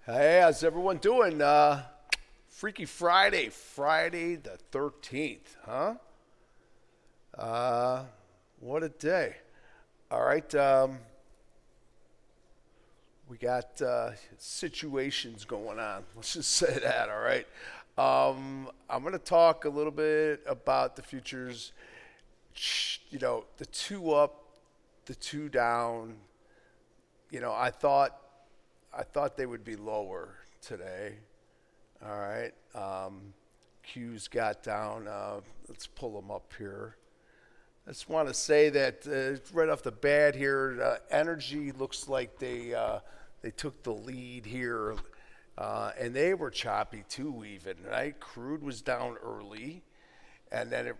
Hey, how's everyone doing? Freaky Friday, Friday the 13th, huh? Uh, what a day. All right, we got situations going on. Let's just say that, all right? I'm going to talk a little bit about the futures. The two up, the two down. I thought they would be lower today. All right. Q's got down. Let's pull them up here. I just want to say that right off the bat here, energy looks like they took the lead here, and they were choppy too. Even right, crude was down early, and then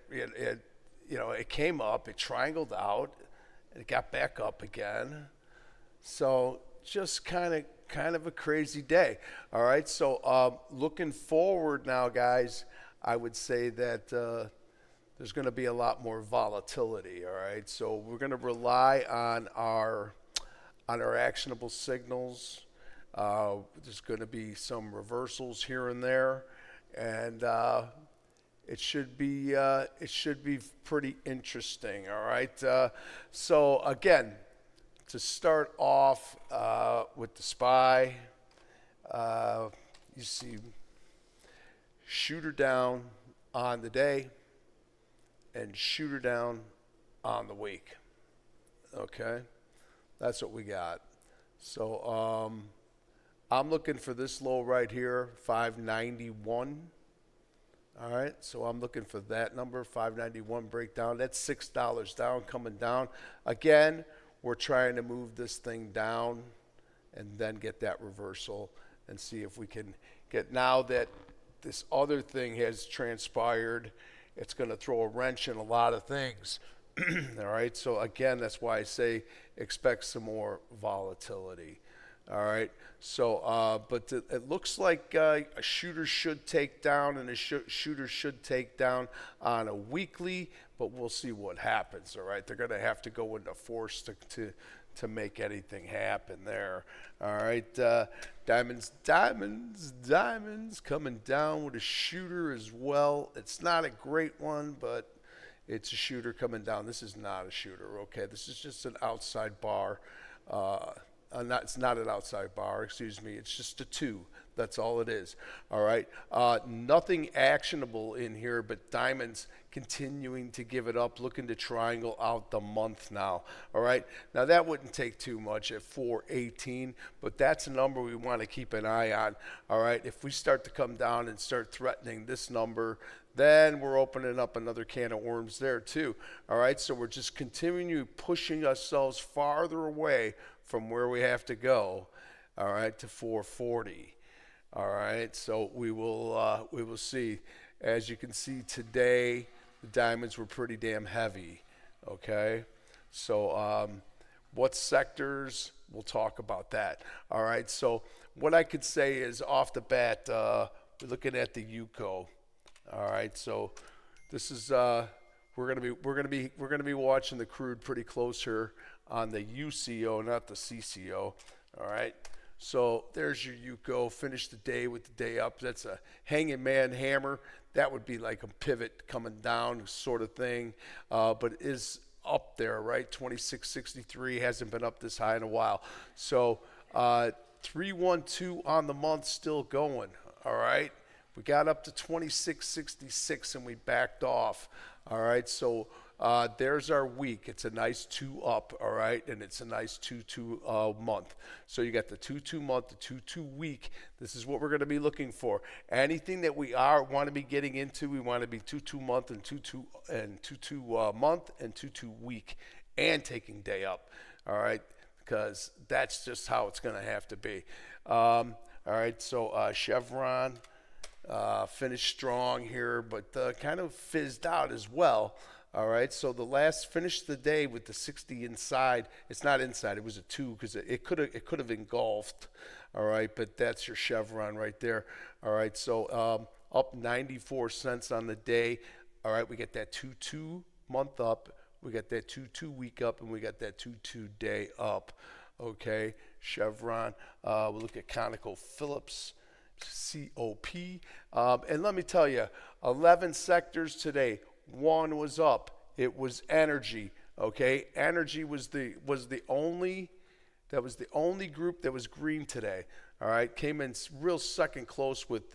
it came up, it triangled out, and it got back up again. So just kind of a crazy day. All right. So looking forward now, guys, I would say that there's going to be a lot more volatility. All right. So we're going to rely on our actionable signals. There's going to be some reversals here and there, and it should be pretty interesting. All right. So again, to start off with the SPY, you see shooter down on the day and shooter down on the week. Okay, that's what we got. So I'm looking for this low right here, 591. All right, so I'm looking for that number, 591 breakdown. That's $6 down, coming down. Again, we're trying to move this thing down and then get that reversal and see if we can get, now that this other thing has transpired, it's going to throw a wrench in a lot of things. All right, so again, that's why I say expect some more volatility. All right. So, but it looks like a shooter should take down, and a shooter should take down on a weekly. But we'll see what happens. All right. They're going to have to go into force to make anything happen there. All right. Diamonds coming down with a shooter as well. It's not a great one, but it's a shooter coming down. This is not a shooter. Okay. This is just an outside bar. It's not an outside bar, excuse me. It's just a two. That's all it is. All right. Nothing actionable in here, but diamonds continuing to give it up, looking to triangle out the month now. All right. Now that wouldn't take too much at 418, but that's a number we want to keep an eye on. All right. If we start to come down and start threatening this number, then we're opening up another can of worms there too. All right. So we're just continuing pushing ourselves farther away from where we have to go, all right, to 440. All right, so we will see. As you can see today, the diamonds were pretty damn heavy. Okay, so what sectors? We'll talk about that. All right, so what I could say is off the bat, we're looking at the UCO. All right, so this is we're gonna be watching the crude pretty close here on the UCO, not the CCO. All right. So there's your UCO. Finish the day with the day up. That's a hanging man hammer. That would be like a pivot coming down sort of thing, but it is up there, right? 2663 hasn't been up this high in a while. So 312 on the month still going. All right. We got up to 2666 and we backed off. All right. So there's our week. It's a nice two up, all right, and it's a nice 2-2 month. So you got the 2-2 month, the 2-2 week. This is what we're going to be looking for. Anything that we want to be getting into, we want to be 2-2 month and 2-2 month and 2-2 week, and taking day up, all right, because that's just how it's going to have to be. All right, so Chevron finished strong here, but kind of fizzed out as well. All right, so the last finished the day with the 60 inside. It's not inside; it was a two because it could have engulfed. All right, but that's your Chevron right there. All right, so up 94 cents on the day. All right, we get that 2-2 month up, we got that 2-2 week up, and we got that 2-2 day up. Okay, Chevron. We'll look at ConocoPhillips, COP. And let me tell you, 11 sectors today. One was up. It was energy. Okay, energy was the only group that was green today. All right, came in real second close with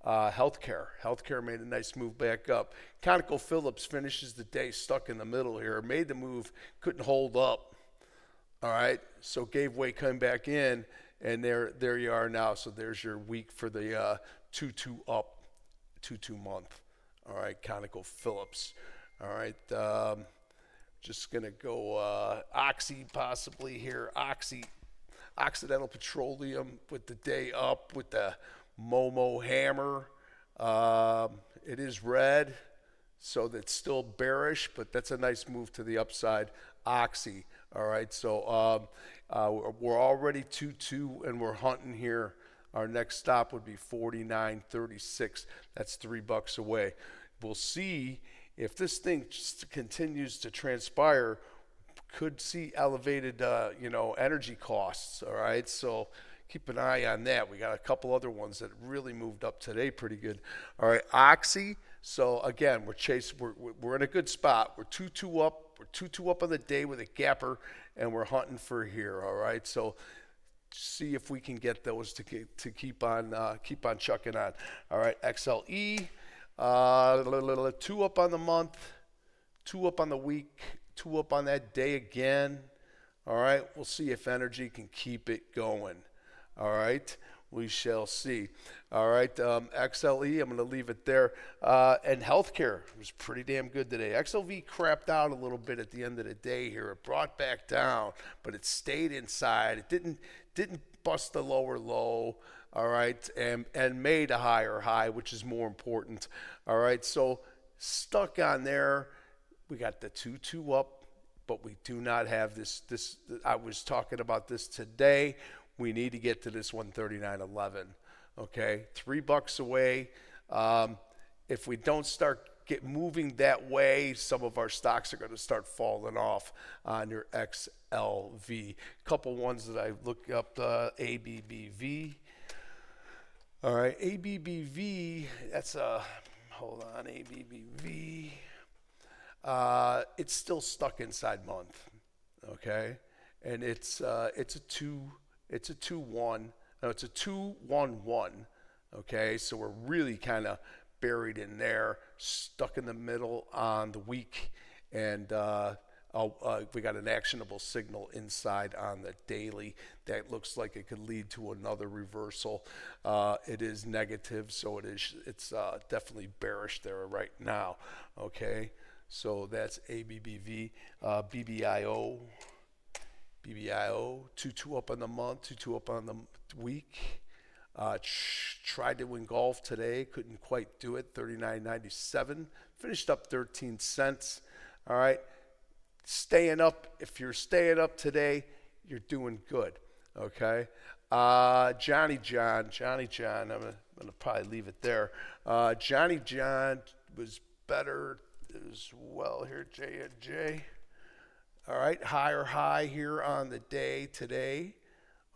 healthcare. Healthcare made a nice move back up. ConocoPhillips finishes the day stuck in the middle here. Made the move, couldn't hold up. All right, so gave way, came back in, and there you are now. So there's your week for the 2-2 up, 2-2 month. All right, ConocoPhillips. All right, just gonna go Oxy possibly here. Oxy, Occidental Petroleum with the day up with the Momo hammer. It is red, so that's still bearish, but that's a nice move to the upside. Oxy. All right, so we're already 2-2, and we're hunting here. Our next stop would be 49.36. That's $3 away. We'll see if this thing just continues to transpire. Could see elevated, energy costs. All right, so keep an eye on that. We got a couple other ones that really moved up today, pretty good. All right, Oxy. So again, we're in a good spot. We're 2-2 up. We're 2-2 up on the day with a gapper, and we're hunting for here. All right, so see if we can get those to keep on chucking on. All right, XLE, 2 up on the month, 2 up on the week, 2 up on that day again. All right, we'll see if energy can keep it going. All right, we shall see. All right, XLE, I'm going to leave it there. And healthcare was pretty damn good today. XLV crapped out a little bit at the end of the day here. It brought back down, but it stayed inside. It didn't bust the lower low. All right, and made a higher high, which is more important. All right, so stuck on there. We got the 2-2 up, but we do not have this. I was talking about this today. We need to get to this 139.11. Okay, $3 away. If we don't start moving that way, some of our stocks are going to start falling off on your XLV. Couple ones that I look up, ABBV. All right, ABBV. That's hold on, ABBV. It's still stuck inside month. Okay, and it's a 2-1. No, it's a 2-1-1. Okay, so we're really kind of buried in there, stuck in the middle on the week, and we got an actionable signal inside on the daily that looks like it could lead to another reversal. It is negative, so it's definitely bearish there right now. Okay, so that's ABBV, BBIO. BBIO, 2-2 up on the month, 2-2 up on the week. Tried to engulf today, couldn't quite do it, 39.97. Finished up 13 cents. All right, staying up. If you're staying up today, you're doing good. Okay, Johnny John. I'm gonna probably leave it there. Johnny John was better as well here. J&J. All right, higher high here on the day today,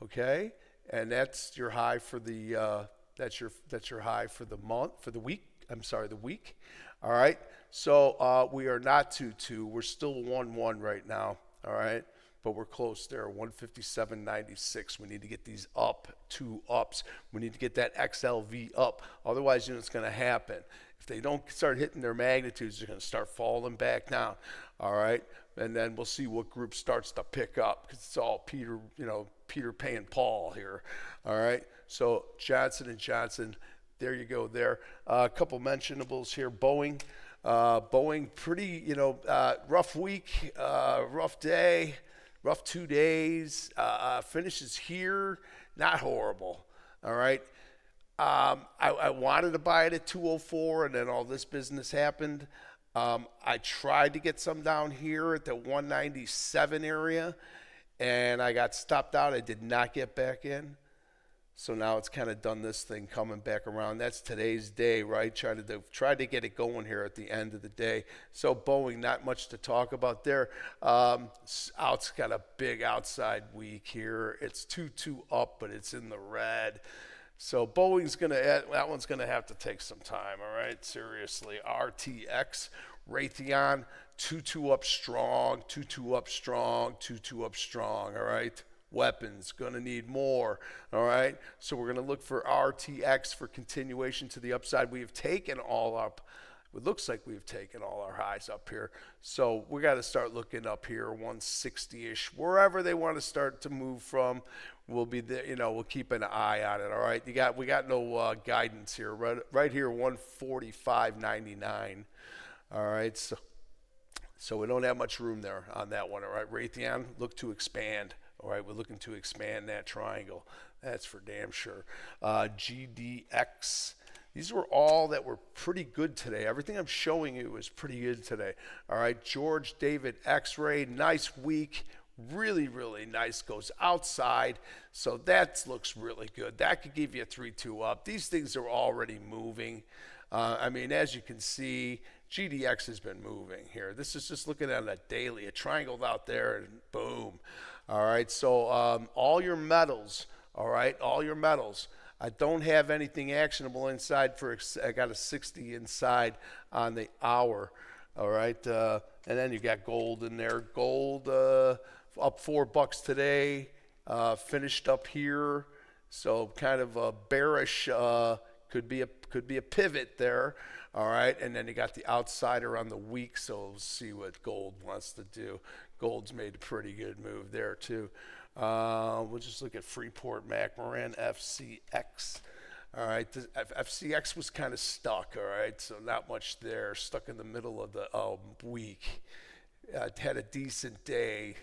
okay, and that's your high for the that's your high for the month, for the week. I'm sorry, the week. All right, so we are not 2-2. We're still 1-1 right now. All right, but we're close there. 157.96. We need to get these up, 2 ups. We need to get that XLV up. Otherwise, it's going to happen. If they don't start hitting their magnitudes, they're going to start falling back down. All right. And then we'll see what group starts to pick up, because it's all Peter Pan Paul here. All right. So Johnson & Johnson, there you go there. A couple mentionables here. Boeing, pretty, rough week, rough day, rough 2 days. Finishes here, not horrible. All right. I wanted to buy it at 204, and then all this business happened. I tried to get some down here at the 197 area, and I got stopped out. I did not get back in. So now it's kind of done this thing coming back around. That's today's day, right? Try to get it going here at the end of the day. So Boeing, not much to talk about there. Out's got a big outside week here. It's 2-2 up, but it's in the red. So that one's gonna have to take some time. All right, seriously. RTX, Raytheon, 2-2 up strong, 2-2 up strong, 2-2 up strong. All right. Weapons, gonna need more. All right, so we're gonna look for RTX for continuation to the upside. We have taken all up. It looks like we've taken all our highs up here, so we got to start looking up here, 160-ish, wherever they want to start to move from. We'll be there, we'll keep an eye on it. All right, we got no guidance here. Right here, 145.99. All right, so we don't have much room there on that one. All right, Raytheon, look to expand. All right, we're looking to expand that triangle. That's for damn sure. GDX. These were all that were pretty good today. Everything I'm showing you is pretty good today. All right, George David X-Ray, nice week. Really, really nice. Goes outside. So that looks really good. That could give you a 3-2 up. These things are already moving. As you can see, GDX has been moving here. This is just looking at a daily, a triangle out there, and boom. All right, so all your metals, all right, all your metals. I don't have anything actionable inside I got a 60 inside on the hour, all right. And then you got gold in there. Gold up $4 today, finished up here. So kind of a bearish, could be a pivot there. All right, and then you got the outsider on the week, so we'll see what gold wants to do. Gold's made a pretty good move there too. We'll just look at Freeport-McMoRan, FCX. All right, the FCX was kind of stuck. All right, so not much there. Stuck in the middle of the week. Had a decent day,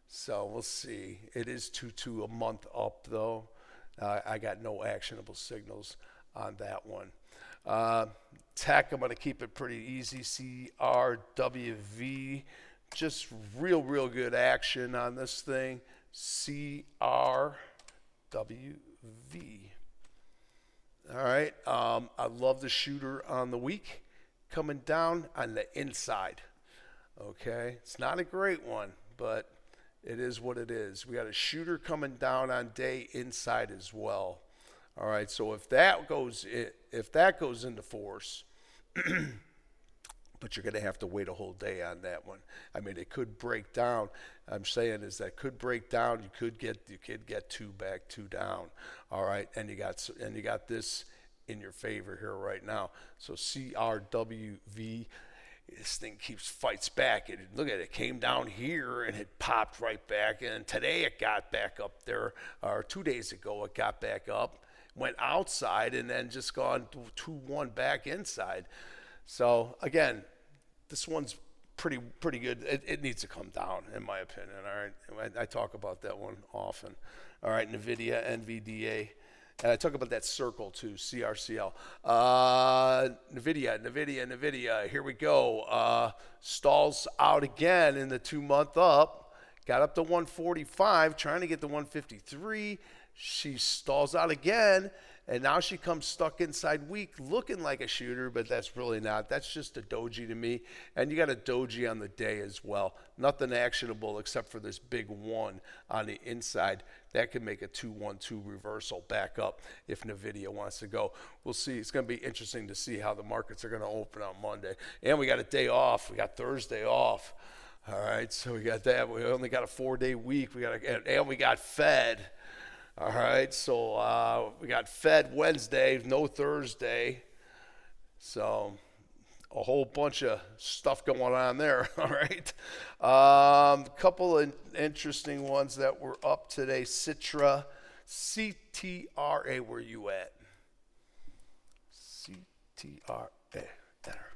so we'll see. It is 2-2 a month up though. I got no actionable signals on that one. Tech, I'm going to keep it pretty easy. CRWV, just real good action on this thing. CRWV. All right, I love the shooter on the week coming down on the inside. Okay, it's not a great one, but it is what it is. We got a shooter coming down on day inside as well. All right, so if that goes into force, but you're going to have to wait a whole day on that one. It could break down. I'm saying is that could break down. You could get 2 back, 2 down. All right, and you got this in your favor here right now. So CRWV, this thing fights back. Look at it, it came down here and it popped right back. And today it got back up there, or 2 days ago it got back up. Went outside and then just gone 2-1 back inside. So again, this one's pretty good. It needs to come down, in my opinion. All right, I talk about that one often. All right, NVIDIA, NVDA, and I talk about that circle too, CRCL. NVIDIA. Here we go. Stalls out again in the 2-month up. Got up to 145, trying to get to 153. She stalls out again, and now she comes stuck inside weak, looking like a shooter, but that's really not. That's just a doji to me. And you got a doji on the day as well. Nothing actionable except for this big 1 on the inside. That could make a 2-1-2 reversal back up if NVIDIA wants to go. We'll see. It's going to be interesting to see how the markets are going to open on Monday. And we got a day off. We got Thursday off. All right, so we got that. We only got a 4-day week. And we got Fed. All right, so we got Fed Wednesday, no Thursday. So a whole bunch of stuff going on there. All right. A couple of interesting ones that were up today. Citra, CTRA, where you at? CTRA. There.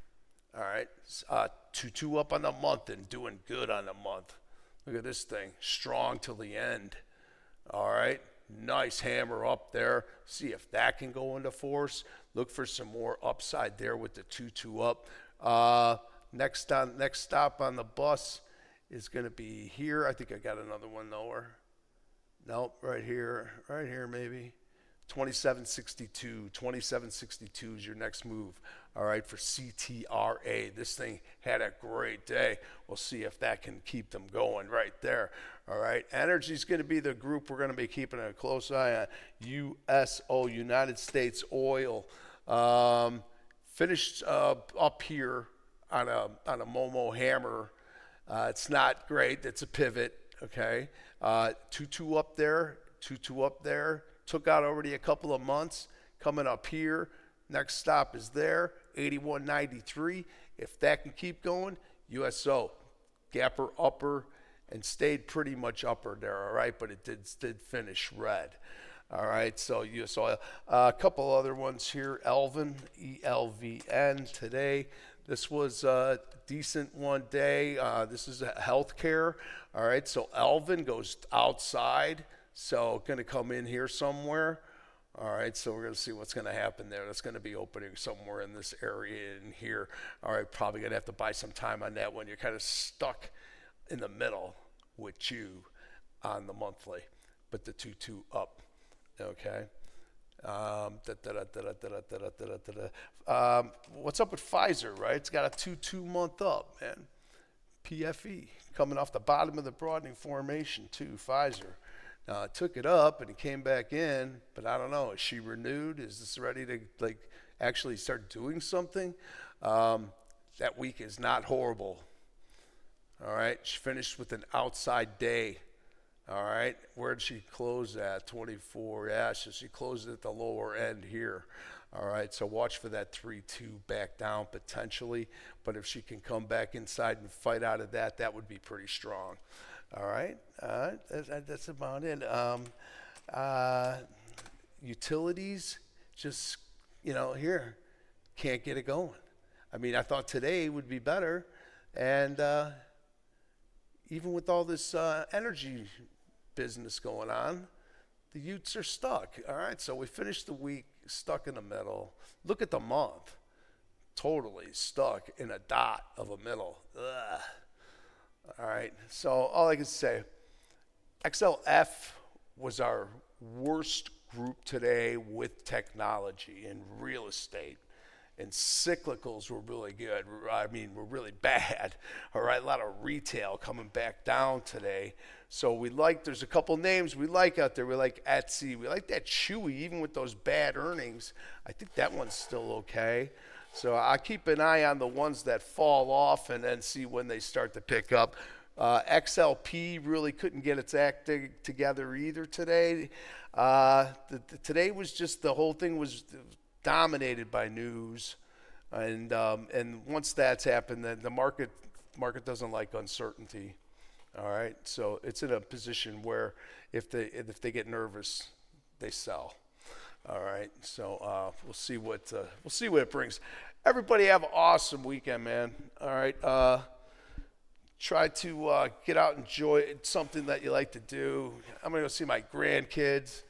All right. 2-2 up on the month and doing good on the month. Look at this thing. Strong till the end. All right. Nice hammer up there. See if that can go into force. Look for some more upside there with the 2-2 up. Next stop on the bus is going to be here. I think I got another one lower. Nope, right here maybe. 2762. 2762 is your next move. All right, for CTRA. This thing had a great day. We'll see if that can keep them going right there. All right, energy is going to be the group we're going to be keeping a close eye on. USO, United States Oil. Finished up here on a Momo hammer. It's not great. It's a pivot. Okay, 2-2 up there. 2-2 up there. Took out already a couple of months. Coming up here. Next stop is there. 81.93. If that can keep going, USO, gapper upper and stayed pretty much upper there. All right, but it did finish red. All right, so US Oil. A couple other ones here. Elvin, ELVN today. This was a decent one day. This is a healthcare. All right, so Elvin goes outside. So going to come in here somewhere. All right, so we're going to see what's going to happen there. That's going to be opening somewhere in this area in here. All right, probably going to have to buy some time on that one. You're kind of stuck in the middle with you on the monthly, but the 2-2 up. Okay. What's up with Pfizer, right? It's got a 2-2 month up, man. PFE coming off the bottom of the broadening formation too, Pfizer. It took it up and it came back in, but I don't know. Is she renewed? Is this ready to actually start doing something? That week is not horrible. All right, she finished with an outside day. All right, where did she close at? 24. Yeah, so she closed at the lower end here. All right, so watch for that 3-2 back down potentially. But if she can come back inside and fight out of that, that would be pretty strong. All right, that's about it. Utilities, just, here, can't get it going. I mean, I thought today would be better. And even with all this energy business going on, the Utes are stuck. All right, so we finished the week stuck in the middle. Look at the month, totally stuck in a dot of a middle. Ugh. All right, so all I can say, XLF was our worst group today with technology and real estate. And cyclicals were really good. I mean, were really bad. All right, a lot of retail coming back down today. So there's a couple names we like out there. We like Etsy. We like that Chewy, even with those bad earnings. I think that one's still okay. So I keep an eye on the ones that fall off and then see when they start to pick up. XLP really couldn't get its act together either today. Today was just, the whole thing was dominated by news, and once that's happened, then the market doesn't like uncertainty. All right, so it's in a position where if they get nervous, they sell. All right, so we'll see what it brings. Everybody have an awesome weekend, man. All right, try to get out and enjoy something that you like to do. I'm gonna go see my grandkids.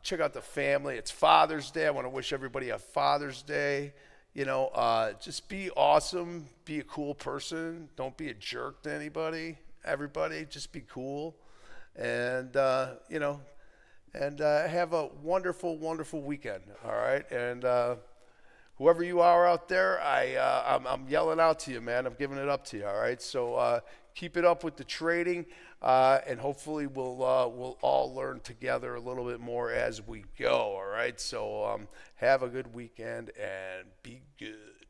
Check out the family. It's Father's Day. I want to wish everybody a Father's Day. Just be awesome. Be a cool person. Don't be a jerk to anybody. Everybody, just be cool, and have a wonderful, wonderful weekend. All right, and whoever you are out there, I'm yelling out to you, man. I'm giving it up to you. All right, so keep it up with the trading, and hopefully we'll all learn together a little bit more as we go. All right, so have a good weekend and be good.